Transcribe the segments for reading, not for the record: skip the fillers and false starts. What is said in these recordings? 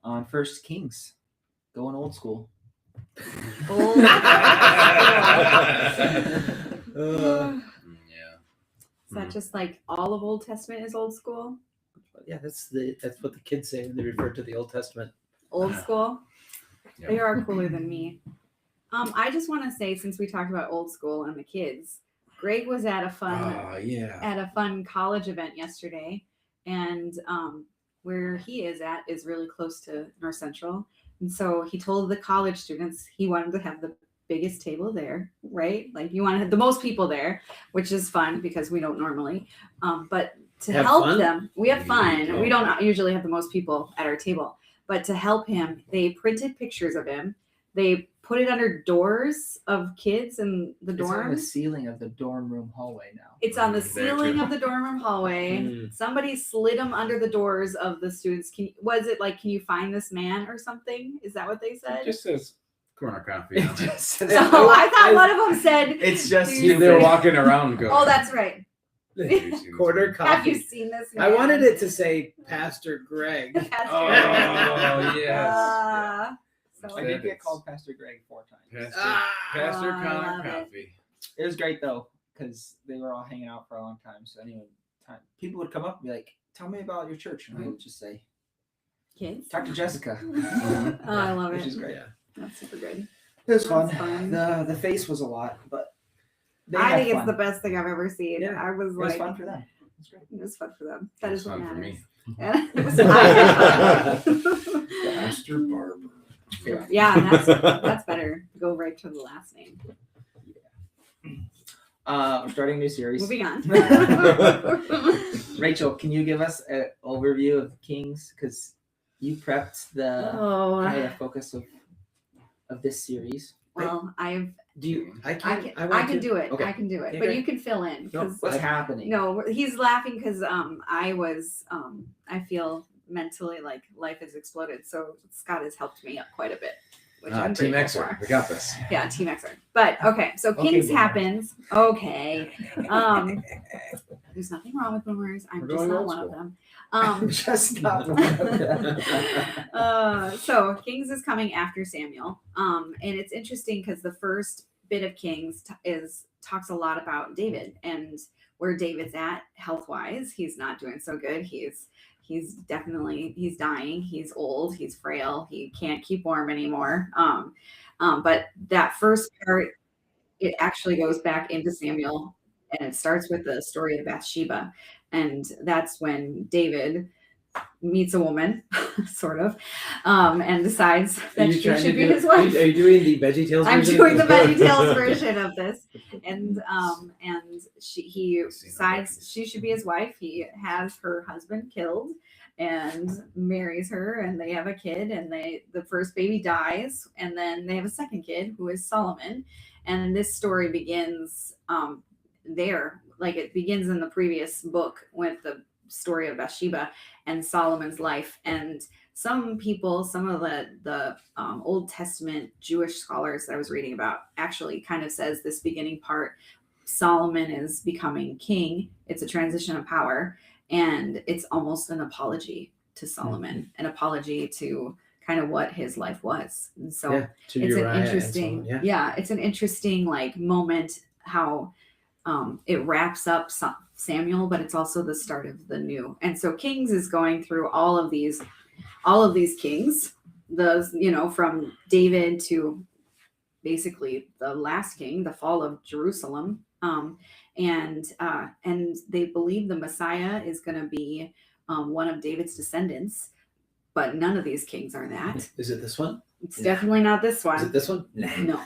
on First Kings, going old school. Old Yeah. Is that just like all of Old Testament is old school? Yeah, that's what the kids say when they refer to the Old Testament. Old school? Yeah. They are cooler than me. I just want to say, since we talked about old school and the kids, Greg was at a fun college event yesterday, and where he is at is really close to North Central, and so he told the college students he wanted to have the biggest table there, right? Like you want to have the most people there, which is fun because we don't normally, but to Have help fun? them, we have fun. Yeah. We don't usually have the most people at our table, but to help him, they printed pictures of him. They put it under doors of kids in the It's on the dorms. ceiling of the dorm room hallway now. It's on the There ceiling too. of the dorm room hallway. Mm. Somebody slid them under the doors of the students. Was it like, can you find this man or something? Is that what they said? It just says corner coffee. on it. So I thought one of them said, It's just Do you They were stupid. walking around going. "Oh, that's right. Quarter Have you coffee. seen this I man?" wanted it to say Pastor Greg. Pastor Oh, Greg. yes. So I did get called Pastor Greg 4 times. Pastor I Connor love it. Coffee. It was great though, because they were all hanging out for a long time. So people would come up and be like, "Tell me about your church," and I would just say, kids. "Talk to Jessica," Oh, I love which it. is great. Yeah. That's super good. It was fun. That's fun. The face was a lot, but they I had think it's fun. the best thing I've ever seen. Yeah. I was It was like, fun for them. It's great. it was fun for them. That It is was what fun for matters. me. Yeah, it was fun. Pastor Barber. Yeah, that's better. Go right to the last name. We're starting a new series. Moving on. Rachel, can you give us an overview of Kings? Because you prepped the kind of focus of this series. well, I I want to do it. Okay. I can do it, Yeah, but great. you can fill in because What's happening? no, he's laughing because I feel mentally like life has exploded. So Scott has helped me up quite a bit. Which I'm Team grateful Xer. for. We got this. Yeah, Team Xer. But okay, so Okay, Kings boomer. happens. Okay. There's nothing wrong with boomers. I'm We're just going not old one of school. them. Just not one of them. So Kings is coming after Samuel. And it's interesting because the first bit of Kings talks a lot about David and where David's at health wise. He's not doing so good. He's dying. He's old. He's frail. He can't keep warm anymore. But that first part, it actually goes back into Samuel, and it starts with the story of Bathsheba, and that's when David meets a woman, sort of, and decides that she should be his wife. Are you doing the VeggieTales I'm version? doing the VeggieTales version of this, and he decides she should be his wife. He has her husband killed and marries her, and they have a kid, and the first baby dies, and then they have a second kid who is Solomon, and this story begins there, like it begins in the previous book with the story of Bathsheba and Solomon's life. And some people, some of the Old Testament Jewish scholars that I was reading about actually kind of says this beginning part, Solomon is becoming king. It's a transition of power, and it's almost an apology to Solomon, an apology to kind of what his life was. And so Yeah, to it's Uriah an and so interesting, on, yeah, it's an interesting like moment how it wraps up Samuel, but it's also the start of the new. And so Kings is going through all of these kings, those, from David to basically the last king, the fall of Jerusalem. And they believe the Messiah is going to be one of David's descendants, but none of these kings are that. Is it this one? It's definitely not this Is one. it this one? No,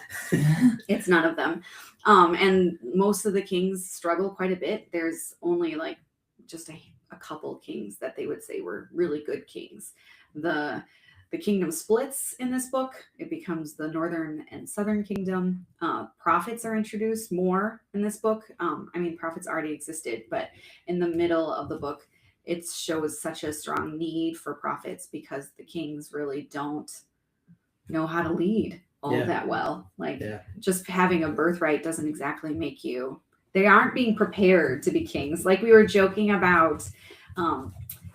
it's none of them. And most of the kings struggle quite a bit. There's only like just a couple kings that they would say were really good kings. The kingdom splits in this book. It becomes the northern and southern kingdom. Prophets are introduced more in this book. Prophets already existed, but in the middle of the book, it shows such a strong need for prophets because the kings really don't know how to lead that well. Just having a birthright doesn't exactly make you, they aren't being prepared to be kings. Like we were joking about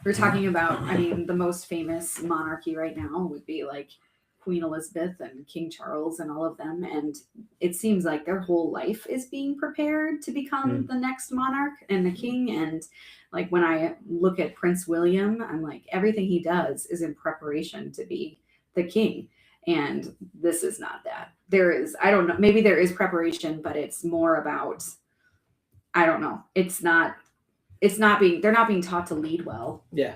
We're talking about, I mean, the most famous monarchy right now would be like Queen Elizabeth and King Charles and all of them. And it seems like their whole life is being prepared to become the next monarch and the king. And like when I look at Prince William, I'm like, everything he does is in preparation to be the king. And this is not that. There is, I don't know, maybe there is preparation, but it's more about, I don't know. They're not being taught to lead well. Yeah.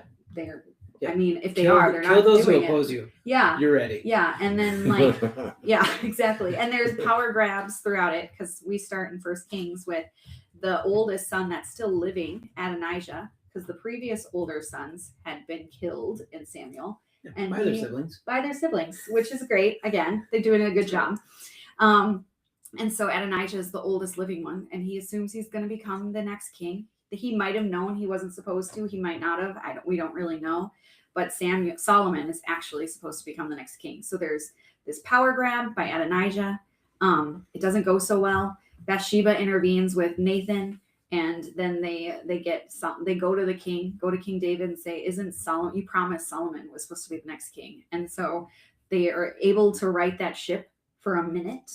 I mean, if they Kill are, they're kill not those doing who oppose you. Yeah. You're ready. Yeah. And then like, yeah, exactly. And there's power grabs throughout it because we start in First Kings with the oldest son that's still living, Adonijah, because the previous older sons had been killed in Samuel. Yeah, And by their siblings. By their siblings, which is great. Again, they're doing a good job. And so Adonijah is the oldest living one, and he assumes he's going to become the next king. He might have known he wasn't supposed to. He might not have. We don't really know. But Solomon is actually supposed to become the next king. So there's this power grab by Adonijah. It doesn't go so well. Bathsheba intervenes with Nathan, and then they go to King David and say, "Isn't Solomon? You promised Solomon was supposed to be the next king." And so they are able to right that ship for a minute,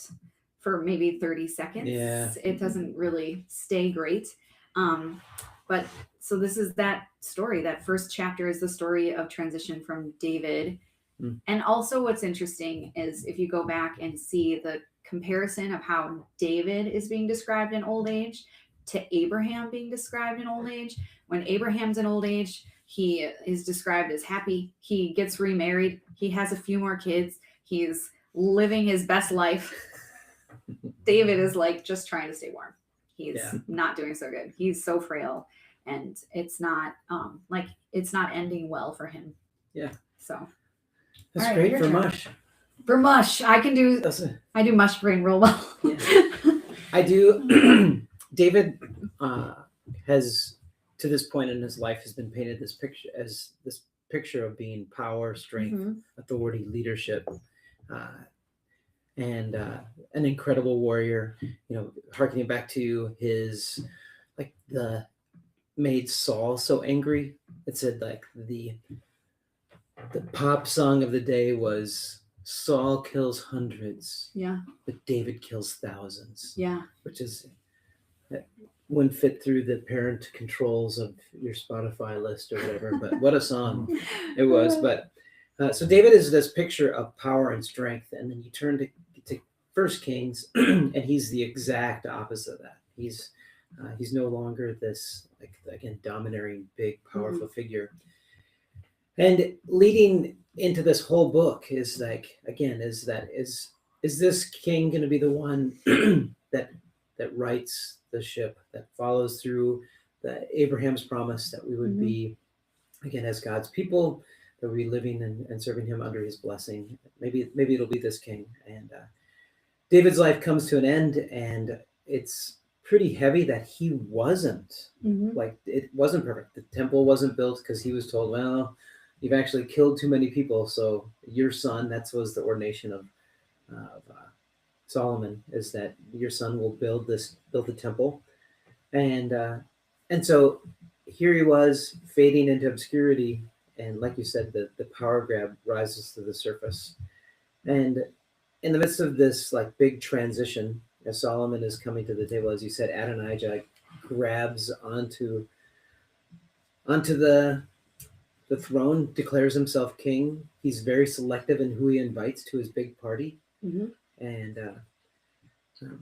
for maybe 30 seconds. Yeah. It doesn't really stay great. But so this is that story. That first chapter is the story of transition from David. And also what's interesting is if you go back and see the comparison of how David is being described in old age to Abraham being described in old age. When Abraham's in old age, he is described as happy. He gets remarried. He has a few more kids. He's living his best life. David is like just trying to stay warm. He's not doing so good. He's so frail, and it's not it's not ending well for him. Yeah. So that's right, great your for turn. mush. For mush, I do mush brain real well. Yeah. I do. David has, to this point in his life, has been painted this picture of being power, strength, authority, leadership, and an incredible warrior. You know, harkening back to his made Saul so angry. It said like the pop song of the day was Saul kills hundreds, but David kills thousands. Yeah. Which is wouldn't fit through the parent controls of your Spotify list or whatever, but what a song it was. But so David is this picture of power and strength, and then you turn to First Kings, and he's the exact opposite of that. He's no longer this domineering, big, powerful figure. And leading into this whole book is is this king going to be the one that rights the ship, that follows through Abraham's promise that we would be, again, as God's people, that we be living and serving him under his blessing. Maybe it'll be this king. And David's life comes to an end, and it's pretty heavy that he wasn't it wasn't perfect. The temple wasn't built because he was told, well, you've actually killed too many people. So your son, that was the ordination of Solomon, is that your son will build the temple. And so here he was fading into obscurity. And like you said, the power grab rises to the surface. And in the midst of this big transition, as Solomon is coming to the table, as you said, Adonijah grabs onto the throne, declares himself king. He's very selective in who he invites to his big party. And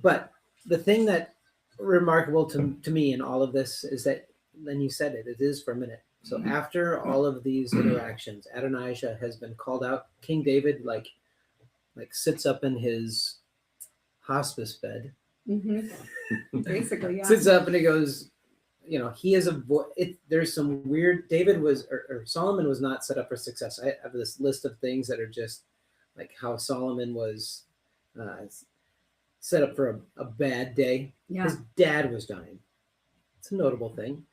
but the thing that remarkable to me in all of this is that, then you said it is for a minute. So after all of these interactions, Adonijah has been called out. King David sits up in his hospice bed. Basically, yeah. Sits up and he goes, he is there's some weird, Solomon was not set up for success. I have this list of things that are just like how Solomon was set up for a bad day. Yeah. His dad was dying. It's a notable thing.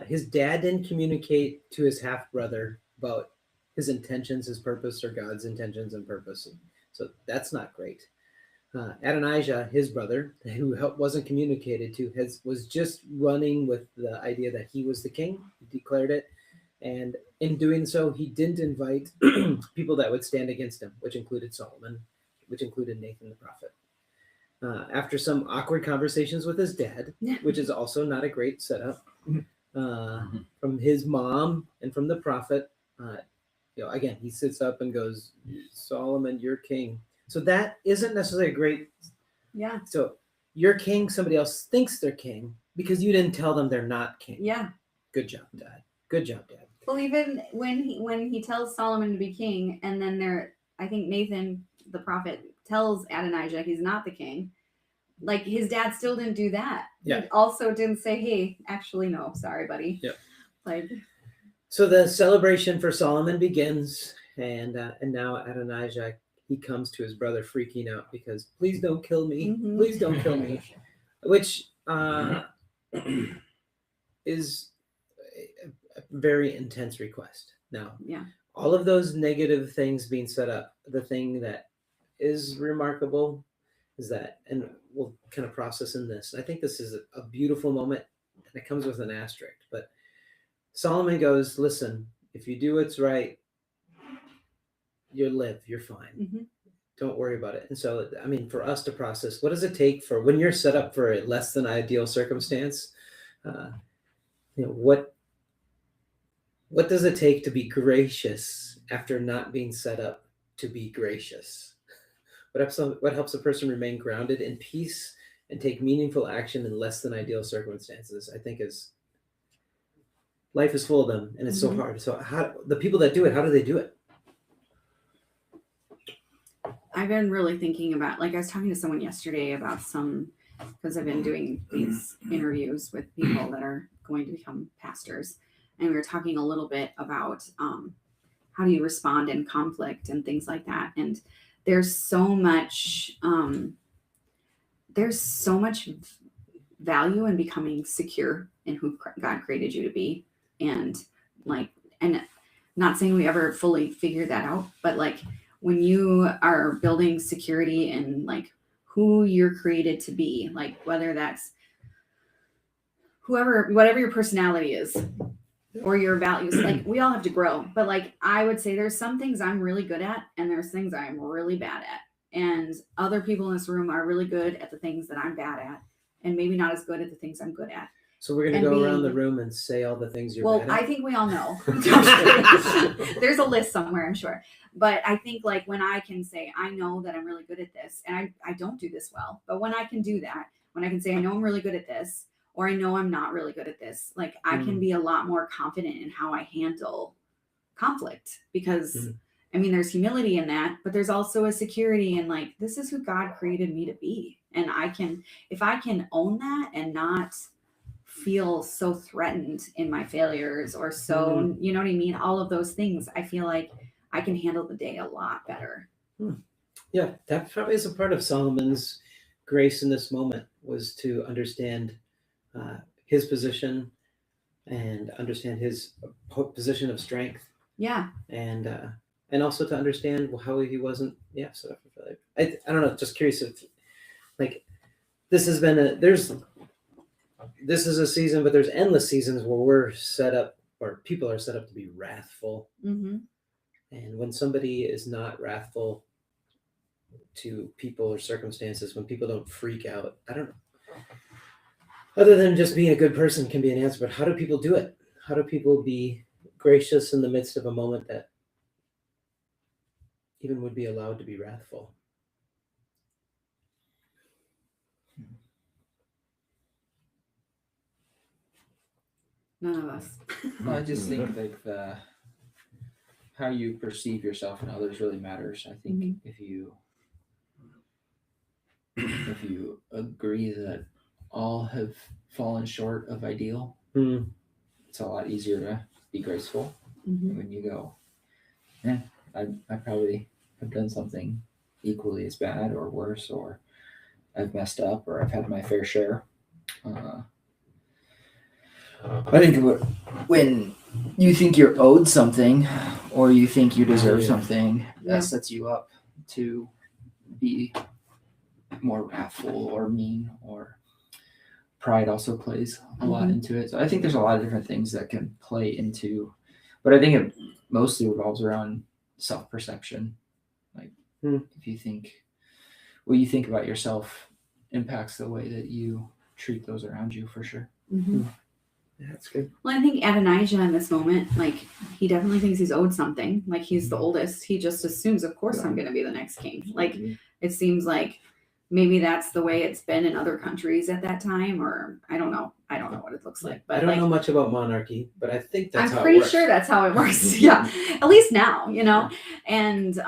His dad didn't communicate to his half-brother about his intentions, his purpose, or God's intentions and purpose. So that's not great. Adonijah, his brother, who wasn't communicated to, was just running with the idea that he was the king. He declared it. And in doing so, he didn't invite people that would stand against him, which included Solomon, which included Nathan the prophet. After some awkward conversations with his dad, which is also not a great setup, from his mom and from the prophet, again, he sits up and goes, Solomon, you're king. So that isn't necessarily a great. Yeah. So you're king, somebody else thinks they're king because you didn't tell them they're not king. Yeah. Good job, Dad. Good job, Dad. Well, even when he tells Solomon to be king, and then I think Nathan the prophet tells Adonijah he's not the king. Like his dad still didn't do that. Yeah. He also didn't say, "Hey, actually, no, sorry, buddy." Yep. Like. So the celebration for Solomon begins, and now Adonijah, he comes to his brother freaking out because please don't kill me, Mhm. please don't kill me, which is a very intense request. Now, Yeah. all of those negative things being set up, the thing that is remarkable is that, and we'll kind of process in this. I think this is a beautiful moment, and it comes with an asterisk, but Solomon goes, listen, if you do what's right, you'll live, you're fine. Mm-hmm. Don't worry about it. And so, I mean, for us to process, what does it take for when you're set up for a less than ideal circumstance? What does it take to be gracious after not being set up to be gracious? What helps a person remain grounded in peace and take meaningful action in less than ideal circumstances? I think is life is full of them, and it's so hard. So, how the people that do it, how do they do it? I've been really thinking about, like, I was talking to someone yesterday about because I've been doing these interviews with people that are going to become pastors, and we were talking a little bit about how do you respond in conflict and things like that. And there's so much value in becoming secure in who God created you to be, and not saying we ever fully figured that out, but like when you are building security in like who you're created to be, like whether that's whatever your personality is or your values, like we all have to grow. But like I would say there's some things I'm really good at and there's things I'm really bad at. And other people in this room are really good at the things that I'm bad at and maybe not as good at the things I'm good at. So we're going to go around the room and say all the things you're bad at? I think we all know. There's a list somewhere, I'm sure. But I think like when I can say, I know that I'm really good at this, and I don't do this well, but when I can do that, when I can say, I know I'm really good at this, or I know I'm not really good at this, like I can be a lot more confident in how I handle conflict because I mean, there's humility in that, but there's also a security in like, this is who God created me to be. And if I can own that and not feel so threatened in my failures or so, you know what I mean? All of those things, I feel like I can handle the day a lot better. Yeah, that probably is a part of Solomon's grace in this moment, was to understand his position and understand his position of strength. Yeah. And also to understand how he wasn't, set up for failure. I don't know, just curious if, like, this has been this is a season, but there's endless seasons where we're set up, or people are set up to be wrathful. Mm-hmm. And when somebody is not wrathful to people or circumstances, when people don't freak out, I don't know. Other than just being a good person can be an answer, but how do people do it? How do people be gracious in the midst of a moment that even would be allowed to be wrathful? None of us. Well, I just think like how you perceive yourself and others really matters. I think if you agree that all have fallen short of ideal, it's a lot easier to be graceful. When you go, I probably have done something equally as bad or worse, or I've messed up, or I've had my fair share. I think when you think you're owed something or you think you deserve something, that sets you up to be more wrathful or mean, or pride also plays a lot into it. So I think there's a lot of different things that can play into But I think it mostly revolves around self-perception. Like if you think what you think about yourself impacts the way that you treat those around you, for sure. Mm-hmm. Yeah, that's good. Well, I think Adonijah in this moment, like, he definitely thinks he's owed something. Like, he's the oldest. He just assumes, of course, I'm going to be the next king. Like, it seems like maybe that's the way it's been in other countries at that time, or I don't know. I don't know what it looks like. But I don't know much about monarchy, but I think that's I'm how pretty it works. sure that's how it works. Yeah, at least now, you know. And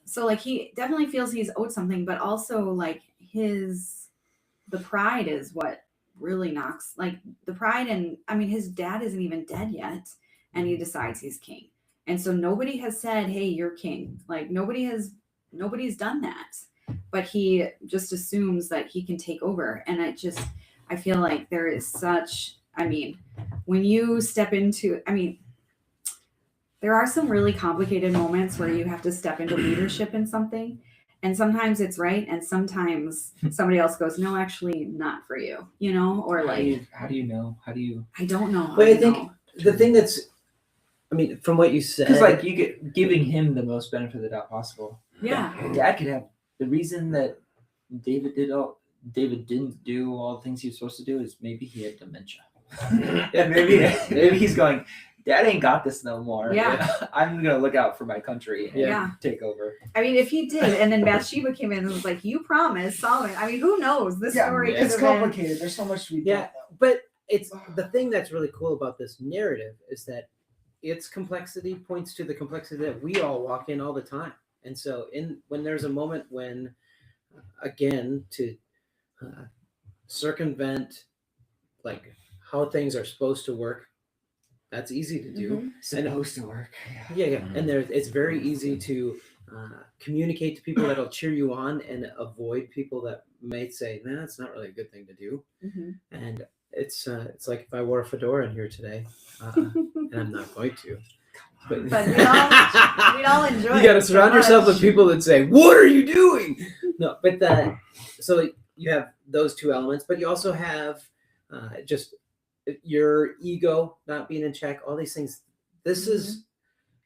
so like he definitely feels he's owed something, but also like the pride is what really knocks, like the pride. And I mean, his dad isn't even dead yet, and he decides he's king. And so nobody has said, "Hey, you're king." Like nobody's done that, but he just assumes that he can take over. And I feel like there is such, I mean, when you step into, I mean, there are some really complicated moments where you have to step into leadership in something. And sometimes it's right. And sometimes somebody else goes, no, actually not for you, you know, or like, how do you know? I don't know. But I think the thing that's, I mean, from what you said, Because like you get giving him the most benefit of the doubt possible. Yeah. Dad could have the reason that David didn't do all the things he was supposed to do is maybe he had dementia. And maybe he's going, Dad ain't got this no more. Yeah. I'm gonna look out for my country and Yeah. take over. I mean, if he did, and then Bathsheba came in and was like, "You promised Solomon." I mean, who knows? This story could it's have been. complicated. There's so much to be yeah, but it's the thing that's really cool about this narrative is that its complexity points to the complexity that we all walk in all the time. And so when there's a moment when, again, to circumvent like how things are supposed to work, that's easy to do. Supposed to work. Yeah. And it's very easy to communicate to people that'll cheer you on and avoid people that might say, "Nah, it's not really a good thing to do." Mm-hmm. And it's like if I wore a fedora in here today, and I'm not going to. But we'd all enjoy it. You got to so surround yourself much. with people that say, "What are you doing?" No, but so you have those two elements, but you also have just your ego not being in check. All these things. This is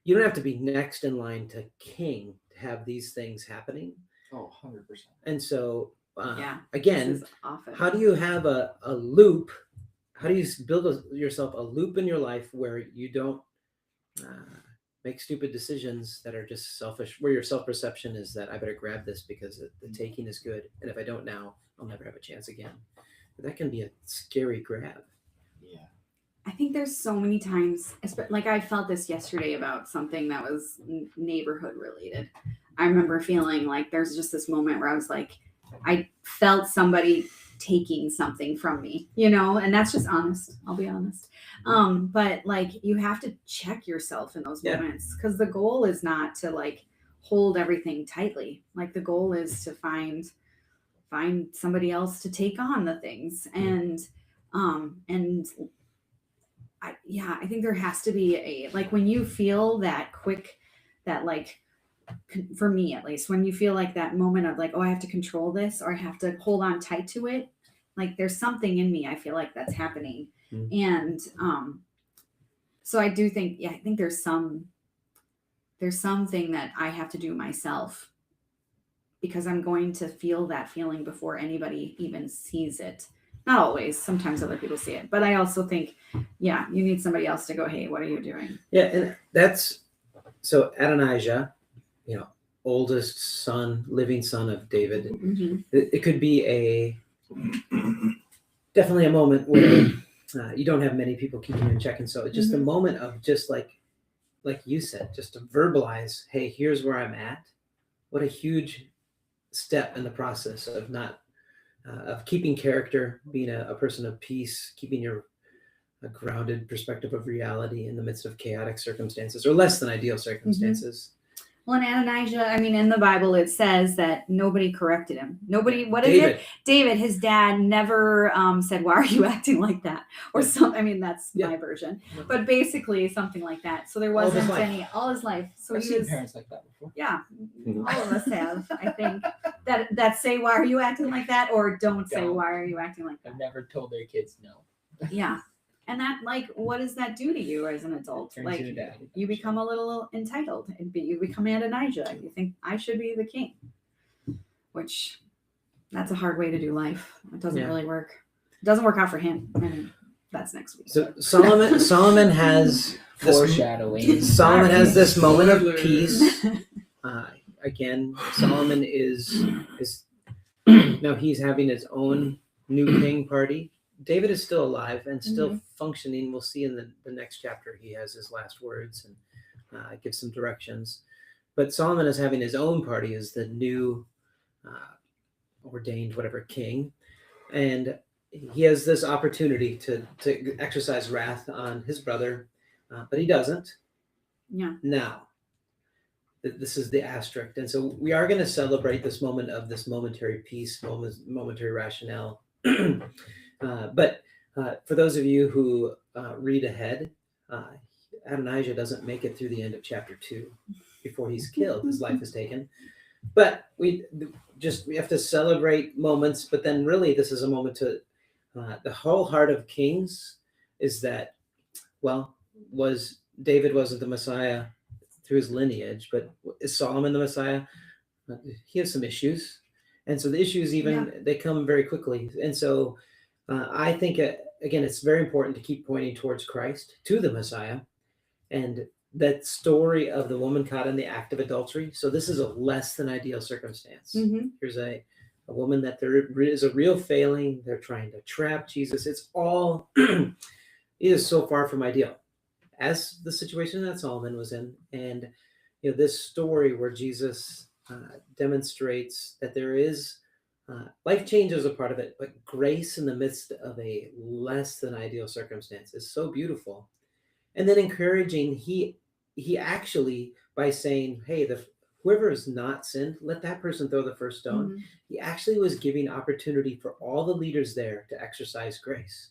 you don't have to be next in line to king to have these things happening. Oh, 100%. And so This again, is often. how do you have a loop? How do you build yourself a loop in your life where you don't make stupid decisions that are just selfish, where your self-perception is that I better grab this because the taking is good, and if I don't now, I'll never have a chance again. But that can be a scary grab. Yeah. I think there's so many times, like I felt this yesterday about something that was neighborhood related. I remember feeling like there's just this moment where I was like, I felt somebody taking something from me, you know, and that's just honest. I'll be honest. But like you have to check yourself in those moments, because the goal is not to like hold everything tightly. Like the goal is to find somebody else to take on the things. And I think there has to be a, like when you feel that like, for me at least, when you feel like that moment of like, oh, I have to control this or I have to hold on tight to it, like there's something in me, I feel like that's happening. And so I do think, I think there's something that I have to do myself, because I'm going to feel that feeling before anybody even sees it. Not always, sometimes other people see it, but I also think, you need somebody else to go, hey, what are you doing? Yeah. And that's, so Adonijah, oldest son, living son of David. Mm-hmm. It could be definitely a moment where you don't have many people keeping you in check. And so it's just a moment of just like you said, just to verbalize, hey, here's where I'm at. What a huge step in the process of of keeping character, being a person of peace, keeping a grounded perspective of reality in the midst of chaotic circumstances or less than ideal circumstances. Well, and Adonijah, I mean, in the Bible, it says that nobody corrected him. Nobody, what is David. it? David, his dad never said, why are you acting like that? Or something. I mean, that's my version. But basically something like that. So there wasn't all his life. So I've seen parents like that before. Yeah, all of us have, I think, that say, why are you acting like that? Or don't say, why are you acting like that? I've never told their kids no. Yeah. And that, like, what does that do to you as an adult? Turns Like, you to daddy. you become a little entitled, and you become Adonijah. You think I should be the king, which that's a hard way to do life. It doesn't really work. It doesn't work out for him, and that's next week. So Solomon has this, Foreshadowing. Solomon has this moment of peace. Again, Solomon is now he's having his own new king party. David is still alive and still functioning. We'll see in the next chapter he has his last words and gives some directions. But Solomon is having his own party as the new ordained whatever king, and he has this opportunity to exercise wrath on his brother, but he doesn't. Yeah. Now, this is the asterisk, and so we are going to celebrate this moment of this momentary peace, momentary rationale. But for those of you who read ahead, Adonijah doesn't make it through the end of chapter 2 before he's killed. His life is taken. But we have to celebrate moments. But then, really, this is a moment to the whole heart of Kings is that, well, David wasn't the Messiah through his lineage, but is Solomon the Messiah? He has some issues, and so the issues they come very quickly. And so I think again, it's very important to keep pointing towards Christ, to the Messiah, and that story of the woman caught in the act of adultery. So this is a less than ideal circumstance. Here's a woman that there is a real failing. They're trying to trap Jesus. It's all it is so far from ideal, as the situation that Solomon was in. And this story where Jesus demonstrates that there is life change is a part of it, but grace in the midst of a less than ideal circumstance is so beautiful. And then encouraging, he actually, by saying, hey, whoever has not sinned, let that person throw the first stone. He actually was giving opportunity for all the leaders there to exercise grace.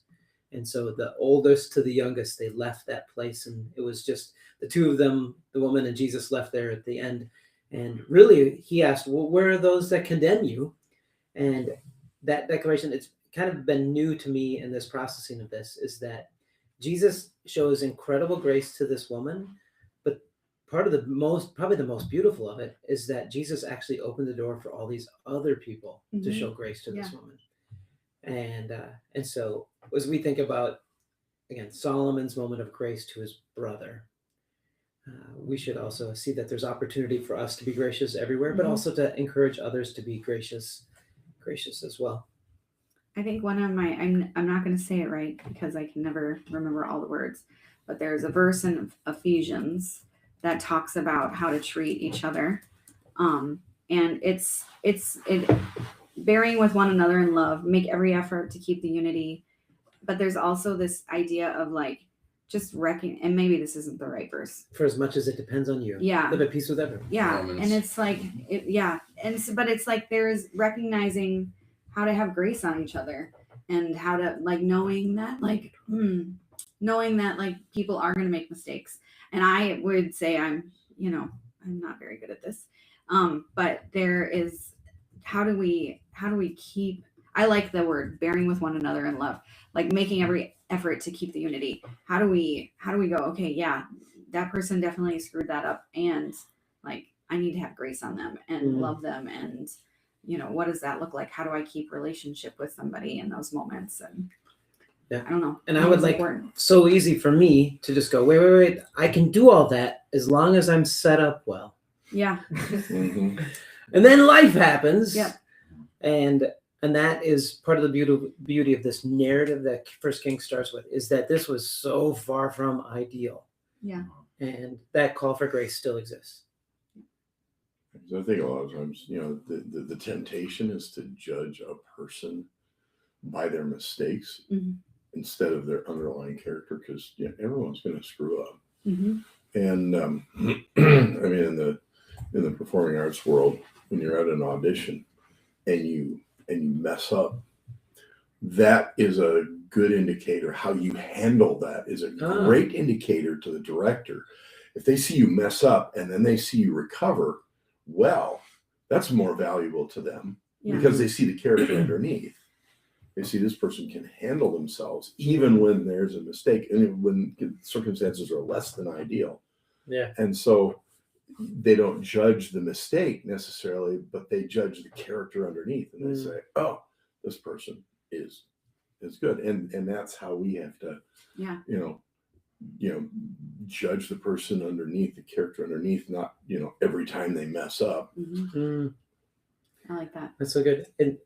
And so the oldest to the youngest, they left that place, and it was just the two of them, the woman and Jesus, left there at the end. And really, he asked, well, where are those that condemn you? And that declaration, it's kind of been new to me in this processing of this, is that Jesus shows incredible grace to this woman, but part of probably the most beautiful of it is that Jesus actually opened the door for all these other people to show grace to this woman. And so as we think about, again, Solomon's moment of grace to his brother, we should also see that there's opportunity for us to be gracious everywhere, but also to encourage others to be gracious as well. I think one of my, I'm not going to say it right because I can never remember all the words, but there's a verse in Ephesians that talks about how to treat each other. And it's bearing with one another in love, make every effort to keep the unity. But there's also this idea of like, just and maybe this isn't the right verse. For as much as it depends on you. Yeah. Live at peace with everyone. Yeah. Romans. And it's like, but it's like, there's recognizing how to have grace on each other and how to like knowing that like people are going to make mistakes. And I would say I'm not very good at this. But there is, how do we keep, I like the word bearing with one another in love, like making every effort to keep the unity. How do we go, okay, yeah, that person definitely screwed that up. And like, I need to have grace on them and love them. And, what does that look like? How do I keep relationship with somebody in those moments? And I don't know. And I would so easy for me to just go, wait. I can do all that as long as I'm set up well. Yeah. And then life happens. Yeah. And that is part of the beauty of this narrative that First Kings starts with, is that this was so far from ideal. Yeah. And that call for grace still exists. I think a lot of times, the temptation is to judge a person by their mistakes instead of their underlying character, because everyone's going to screw up. And I mean, in the performing arts world, when you're at an audition and you mess up, that is a good indicator. How you handle that is a great indicator to the director. If they see you mess up and then they see you recover, well, that's more valuable to them because they see the character underneath. you see this person can handle themselves even when there's a mistake and when circumstances are less than ideal. Yeah. And so they don't judge the mistake necessarily, but they judge the character underneath, and they say, "Oh, this person is good," and that's how we have to, judge the person underneath, the character underneath, not every time they mess up. I like that. That's so good. And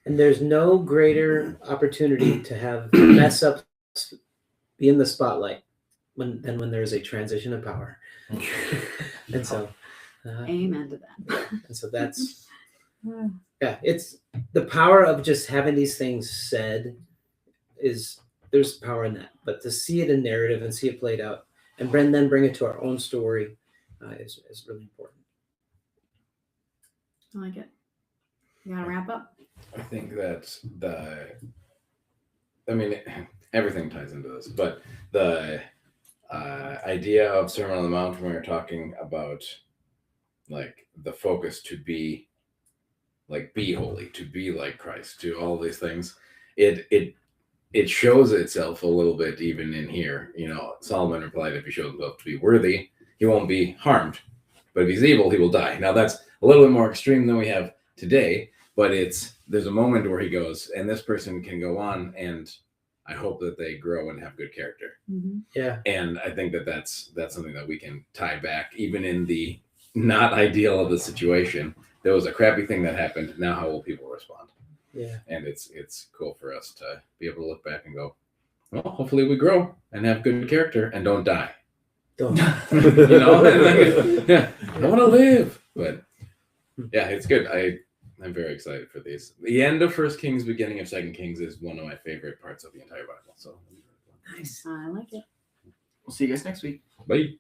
there's no greater opportunity to have mess ups be in the spotlight than when there's a transition of power. And so, amen to that. And so that's, it's the power of just having these things said there's power in that. But to see it in narrative and see it played out and then bring it to our own story is really important. I like it. You gotta wrap up. I think that everything ties into this, but the idea of Sermon on the Mount, when we were talking about like the focus to be holy, to be like Christ, to all these things, it shows itself a little bit even in here. Solomon replied, if he shows himself to be worthy, he won't be harmed, but if he's evil, he will die. Now that's a little bit more extreme than we have today, but there's a moment where he goes, and this person can go on, and I hope that they grow and have good character. Mm-hmm. Yeah. And I think that that's something that we can tie back, even in the not ideal of the situation. There was a crappy thing that happened. Now how will people respond? Yeah. And it's cool for us to be able to look back and go, well, hopefully we grow and have good character and don't die. Don't. I want to live. But yeah, it's good. I'm very excited for these. The end of 1 Kings, beginning of 2 Kings is one of my favorite parts of the entire Bible. So Nice. I like it. We'll see you guys next week. bye.